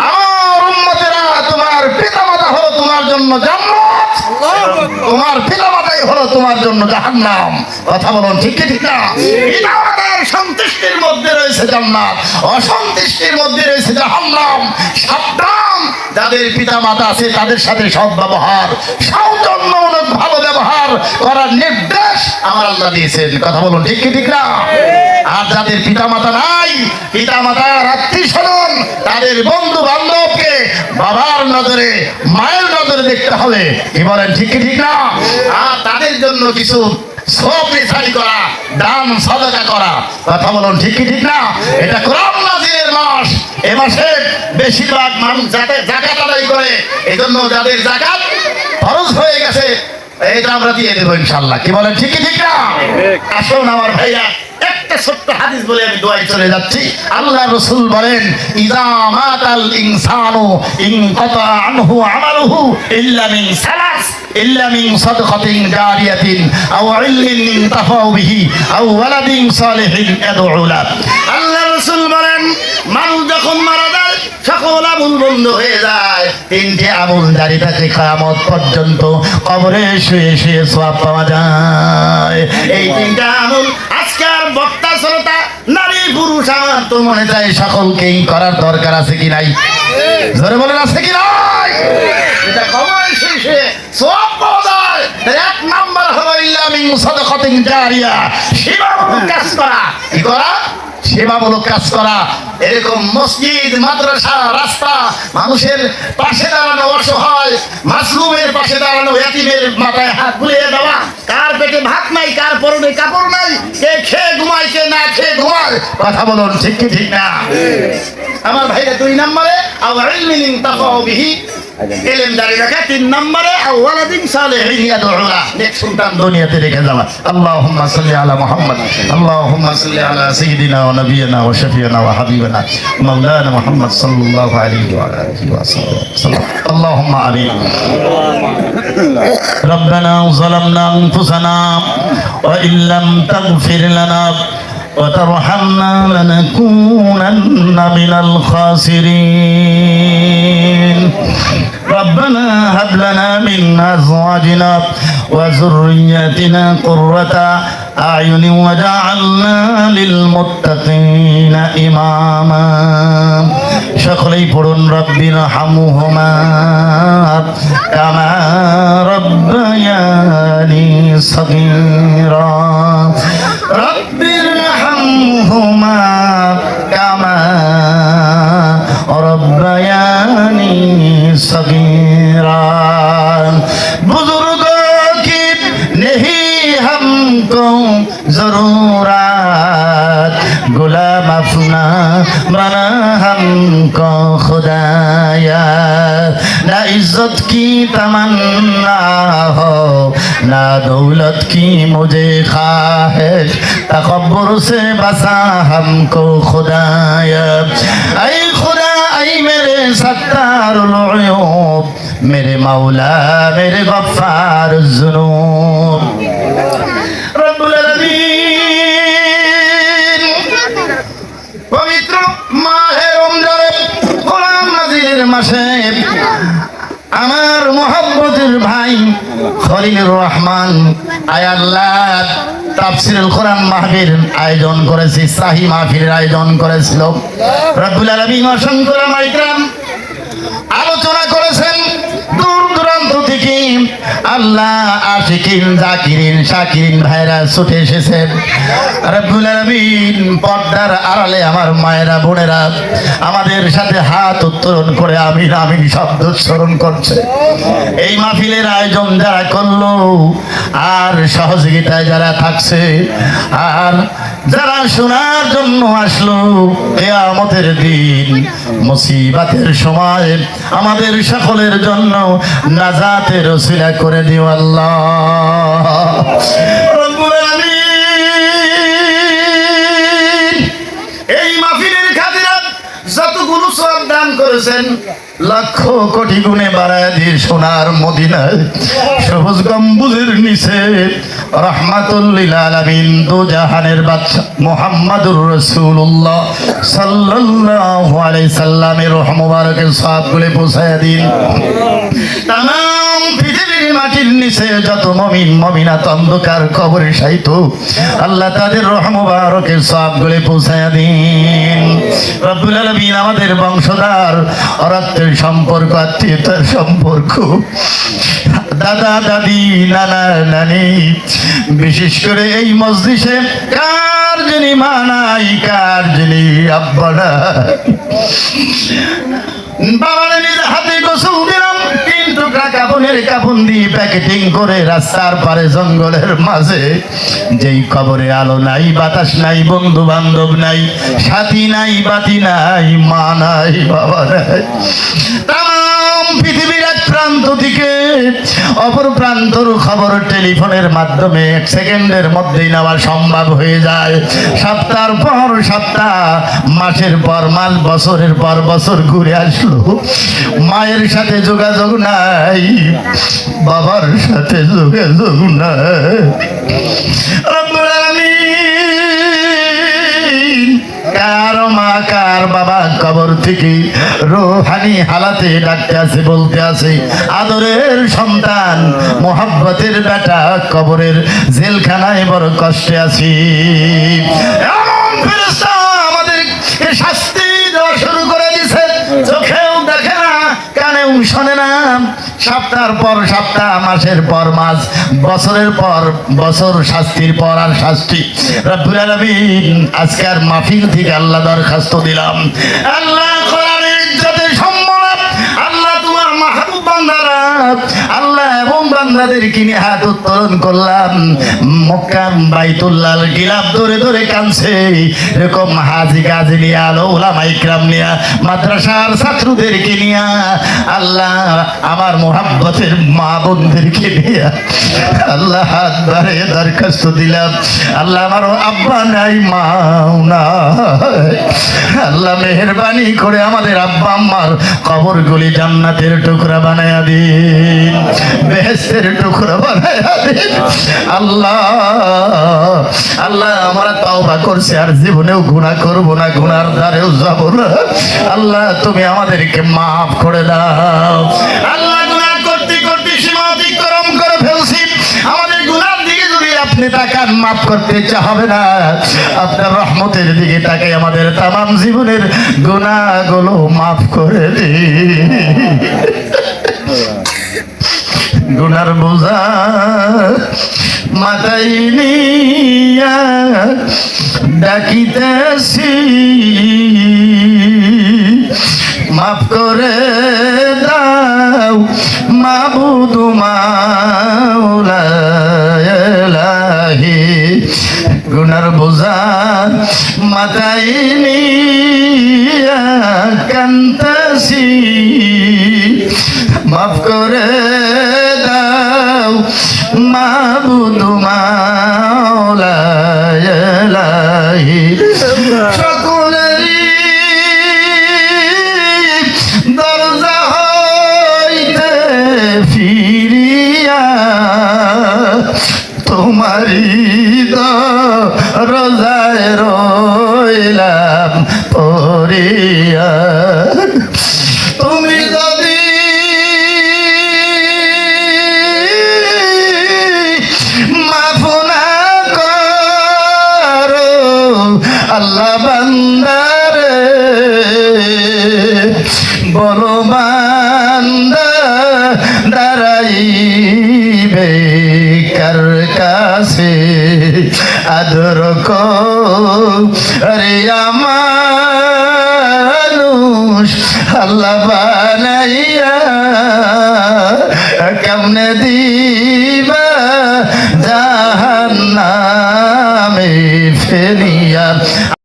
আমার উম্মতেরা তোমার পিতামাতা হলো তোমার জন্য জান্নাত, তোমার পিতামাতাই হলো তোমার জন্য জাহান্নাম। কথা বলুন ঠিক কি ঠিক না? পিতামাতার সন্তুষ্টির মধ্যে রয়েছে জান্নাত, অসন্তুষ্টির মধ্যে রয়েছে জাহান্নাম। সাবধান, যাদের পিতা মাতা আছে তাদের সাথে সৎ ব্যবহার, সৌজন্যমূলক ভালো ব্যবহার করার নির্দেশ আমার আল্লাহ দিয়েছেন। কথা বলুন ঠিক কি ঠিক না? আর যাদের পিতা মাতা নাই, পিতা মাতার আত্মীয় স্বজন, তাদের বন্ধু বান্ধবকে বাবার নজরে মায়ের নজরে দেখতে হবে। কি বলেন ঠিক কি ঠিক না? আর তাদের জন্য কিছু সওয়াব নির্ধারণ করা, দান সাদাকা করা। কথা বলুন ঠিক কি ঠিক না? এটা কোরআন নাযিলের মাস, এই মাসে বেশিরভাগ মানুষ যাকাত আদায় করে। এজন্য যাদের যাকাত ফরজ হয়ে গেছে এটা আমরা দিয়ে দেবো ইনশাআল্লাহ। কি বলেন ঠিক কি ঠিক না? আসুন আমার ভাইয়া, একটা ছোট্ট হাদিস বলে আমি দোয়ায় চলে যাচ্ছি। আল্লাহ রাসূল বলেন, ইযা মাতাল ইনসানু ইনকাতা আনহু আমালুহু ইল্লা মিন সালাস, ইল্লা মিন সাদকাতিন জারিয়াতিন আও ইলমিন ইনতাফাউ বিহি আও ওয়ালাদিন সালিহিন ইয়াদউ লাহ। আল্লাহ রাসূল বলেন, মানুষ যখন মারা যায় সকল আমল বন্ধ হয়ে যায়, 3টে আমল জারি থাকে কিয়ামত পর্যন্ত। কবরে শুয়ে শুয়ে সওয়াব পাওয়া যায়। এই 3টা আমল আজকের বক্তা শ্রোতা নারী পুরুষ আমার তো মনে চায় সকলকেই করার দরকার আছে কি নাই? জোরে বলেন আছে কি নাই? এটা কবর শেষে সওয়াব পাওয়া যায়। এক নাম্বার হলো ইল্লা মিন সাদাকাতিন জারিয়া, সেবামূলক কাজ করা। কি করা? সেবামূলক কাজ করা। এরকম মসজিদ, মাদ্রাসা, রাস্তা, মানুষের পাশে দাঁড়ানো, অসহায় মাসলুমের পাশে দাঁড়ানো, ইয়াতীমের মাথায় হাত বুলিয়ে দেওয়া, কার পেটে ভাত নাই, কার পরনে কাপড় নাই, কে খেয়ে ঘুমায়, কে না খেয়ে ঘুমায়। কথা বলুন, ঠিক কি ঠিক না? আমার ভাইরা, 2 নম্বরে আও ইলমিন ইনতাফাউ বিহি, ইলম জারি রাখা। 3 নম্বরে আও ওয়ালাদিন সালিহিন ইয়াদউলা, নেক সন্তান দুনিয়াতে রেখে যাওয়া। আল্লাহুম্মা সাল্লি আলা মুহাম্মদ, আল্লাহুম্মা সাল্লি আলা সাইয়্যিদিনা ওয়া নাবিয়িনা ওয়া শাফিয়িনা ওয়া হাবিবিনা মাওলানা মুহাম্মদ সাল্লাল্লাহু আলাইহি ওয়া আলিহি ওয়া সাল্লাম। আল্লাহুম্মা আমিন। রব্বানা যালামনা আনফুসানা ওয়া ইল্লাম তাগফির লানা وترحمنا لنكونن من الخاسرين ربنا هب لنا من أزواجنا وذرياتنا قرة أعين وجعلنا للمتقين إماما সকলেই পড়ুন রব্বির হামহুমা কামা রব্বায়ানি সগীরা রব্বির হামহুমা কামা রব্বায়ানি সগীরা বুজুর্গों की नहीं हमको जरूरत गुलाम अपना बना हमको खुदाया ना इज्जत की तमन्ना हो ना दौलत की मुझे ख्वाहिश तकब्बुर से बसा हमको खुदाया ऐ खुदा ऐ मेरे सत्तारुल उयूब मेरे मौला मेरे गफ्फार जुनूब रब्बुल आलामीन पवित्र माहे रमजान কোরআন নাজিলের মাসে আমার মুহাব্বতের ভাই খলিলুর রহমান আয় আল্লাহ তাফসীরুল কোরআন মাহফিল আয়োজন করেছে, শাহী মাহফিলের আয়োজন করেছিল। রব্বুল আলামিন অসংখ্য মাইকরাম আলোচনা করেছেন দূর দূরান্ত থেকে আল্লাহ আশিকিন জাকিরিন শাকিরিন ভাইরা ছুটে এসেছেন। রব্বুল আলামিন পর্দার আড়ালে আমার মায়েরা বোনেরা আমাদের সাথে হাত উত্তোলন করে আমিন আমিন শব্দ উচ্চারণ করছে। এই মাহফিলের আয়োজন যারা করলো আর সহযোগিতায় যারা থাকছে আর যারা শোনার জন্য আসলো, কিয়ামতের দিন মুসিবতের সময় আমাদের সকলের জন্য নাজাতের ওসিলা করে দিও আল্লাহ রব্বুল আলামিন। এই মাহফিলের খাতিরে যতগুলো সওয়াব দান করেছেন লক্ষ কোটি গুণে বাড়ায় দিয়ে সোনার মদিনায় সবুজ গম্বুজের নিচে রাহমাতুল লিল আলামিন দু জাহানের বাদশা মুহাম্মাদুর রাসূলুল্লাহ সাল্লাল্লাহু আলাইহি সাল্লামের রূহ মুবারকের সওয়াবগুলো পৌঁছায় দিন। তাম পৃথিবীর মাটির নিচে যত মুমিন মুমিনাত অন্ধকার কবরে শায়িত আল্লাহ তাদের রূহ মুবারকের সওয়াবগুলো পৌঁছায় দিন। রব্বুল আলামিন আমাদের বংশধর রক্তের সম্পর্ক আত্মীয়তার সম্পর্ক দাদা দাদি নানা নানি বিশেষ করে এই মজলিসে কার যিনি মা নাই কার যিনি আব্বা নাই বাবার নিজে হাতে গোসল দিলাম 3 টুকরা কাপড়ের কাপড় দিয়ে প্যাকেটিং করে রাস্তার পারে জঙ্গলের মাঝে যেই কবরে আলো নাই বাতাস নাই বন্ধু বান্ধব নাই সাথী নাই বাতি নাই মা নাই বাবা নাই তাম পৃথিবীর এক প্রান্ত থেকে অপর প্রান্তর খবর টেলিফোনের মাধ্যমে 1 সেকেন্ডের মধ্যেই নেওয়া সম্ভব হয়ে যায়। সপ্তাহের পর সপ্তাহ মাসের পর মাস বছরের পর বছর ঘুরে আসলো মায়ের সাথে যোগাযোগ নাই বাবার সাথে যোগাযোগ নাই। রব্বুল আলামিন কার মা কার বাবা কবর থেকে রূহানি হালাতে ডাকতে আছে বলতে আছে আদরের সন্তান মোহাব্বতের বেটা কবরের জেলখানায় বড় কষ্টে আছি। এমন ফেরেশতা আমাদেরকে শাস্তি দেওয়া শুরু করে দিয়েছে, চোখেও দেখে না কানেও শোনে না সপ্তাহের পর সপ্তাহ, মাসের পর মাস, বছরের পর বছর, শাস্তির পর আর শাস্তি। রব্বুল আলামিন আজকের মাহফিল থেকে আল্লাহ দরখাস্ত দিলাম, আল্লাহ কোরআনের ইজ্জতের সম্মান, আল্লাহ তোমার মাহবুব বান্দারা, আল্লাহ এবং বান্দাদেরকে নিয়ে হাত উত্তোলন করলাম। মক্কা বাইতুল্লাহ গিলাফ ধরে ধরে কাঁদছে, এরকম হাজি গাজি নিয়ে, আলো উলামা ইকরাম নিয়ে, মাদ্রাসার ছাত্রদেরকে নিয়ে, আল্লাহ আমার মোহাব্বতের মা বোনদেরকে নিয়ে আল্লাহ হাত বাড়িয়ে দরখাস্ত দিলাম, আল্লাহ আমার আব্বা নাই, মাও নাই, আল্লাহ মেহেরবানি করে আমাদের আব্বা আম্মার কবরগুলি জান্নাতের টুকরা বানায়া দিন, বেহেশতের টুকরা বানায়া দিন। আল্লাহ আল্লাহ আমরা তওবা করছি, আর জীবনেও গুনাহ করব না, গুনার দ্বারেও যাব না। আল্লাহ তুমি আমাদেরকে মাফ করে দাও। আল্লাহ গুনাহ করতে করতে সীমা অতিক্রম করে ফেলছি, আমাদের গুনার দিকে যদি আপনি তাকান, মাফ করতে চাহবে না, আপনার রহমতের দিকে তাকাই আমাদের তামাম জীবনের গুনাহগুলো মাফ করে দিন। গুনার বোঝা মাথায় নিয়া ডাকিতেছি, মাফ করে দাও মাবুদ মাওলা ইলাহি। গুনার বোঝা মাথায় নিয়া কান্তাছি, মাফ করে দাও মাবুদ মাওলা ইলাহি। সকলেরই দরজা হইতে ফিরিয়া তোমারি দরজায় রইলাম পড়িয়া। তুমি যদি মাফ না করো আল্লাহ বান্দারে, বলো বান্দা দাঁড়াইবে কার কাছে, আদর করে মানুষ আল্লাহ বানাইয়া, কেমনে দিবা জাহান্নামে ফেলিয়া।